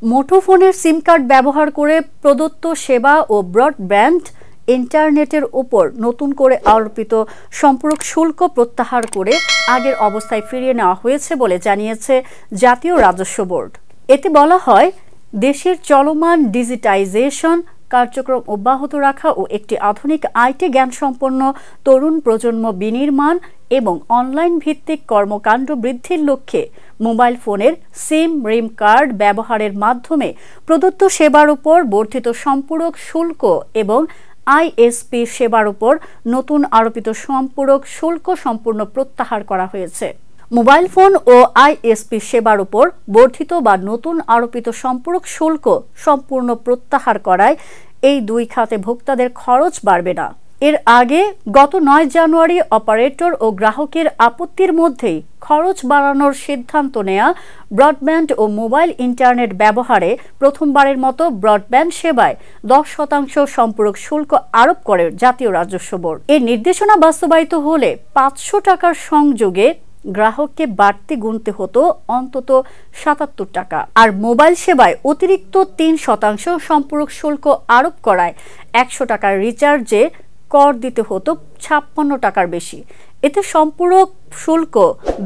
মুঠোফোনের সিম card ব্যবহার করে প্রদত্ত সেবা ও ব্রডব্যান্ড ইন্টারনেটের ওপর নতুন করে আরোপিত সম্পূরক শুল্ক প্রত্যাহার করে আগের অবস্থায় ফিরিয়ে নেওয়া হয়েছে বলে জানিয়েছে জাতীয় রাজস্ব বোর্ড। এতে বলা হয়, দেশের চলমান ডিজিটাইজেশন কার্যক্রম অব্যাহত রাখা ও একটি আধুনিক আইটি জ্ঞানসম্পন্ন তরুণ প্রজন্ম বিনির্মাণ এবং অনলাইন ভিত্তিক কর্মকাণ্ড বৃদ্ধির লক্ষ্যে মোবাইল ফোনের সিম/রিম কার্ড ব্যবহারের মাধ্যমে প্রদত্ত সেবার উপর বর্ধিত সম্পূরক শুল্ক এবং আইএসপি সেবার উপর নতুন আরোপিত সম্পূরক শুল্ক সম্পূর্ণ প্রত্যাহার করা হয়েছে। মোবাইল ফোন ও আইএসপি সেবার উপর বর্ধিত বা নতুন আরোপিত সম্পূরক শুল্ক সম্পূর্ণ প্রত্যাহার করায় এই দুই খাতে ভোক্তাদের খরচ বাড়বে না। এর আগে গত ৯ জানুয়ারি অপারেটর ও গ্রাহকের আপত্তির মধ্যেই খরচ বাড়ানোর সিদ্ধান্ত নেয়া ব্রডব্যান্ড ও মোবাইল ইন্টারনেট ব্যবহারে প্রথমবারের মতো ব্রডব্যান্ড সেবায় 10% সম্পূরক শুল্ক আরোপ করে জাতীয় রাজস্ব বোর্ড। এই নির্দেশনা বাস্তবায়িত হলে 500 টাকার সংযোগে গ্রাহককে বাড়তি গুনতে হতো অন্তত 77 টাকা। আর মোবাইল সেবায় অতিরিক্ত 3% সম্পূরক শুল্ক আরোপ করায় 100 টাকার রিচার্জে কর দিতে হতো 56 টাকার বেশি। এতে সম্পূরক শুল্ক,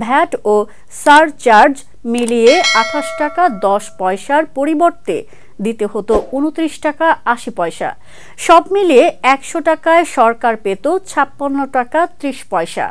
ভ্যাট ও সারচার্জ মিলিয়ে 28 টাকা 10 পয়সার পরিবর্তে দিতে হতো 29 টাকা 80 পয়সা। সব মিলিয়ে 100 টাকায় সরকার পেত 56 টাকা 30 পয়সা।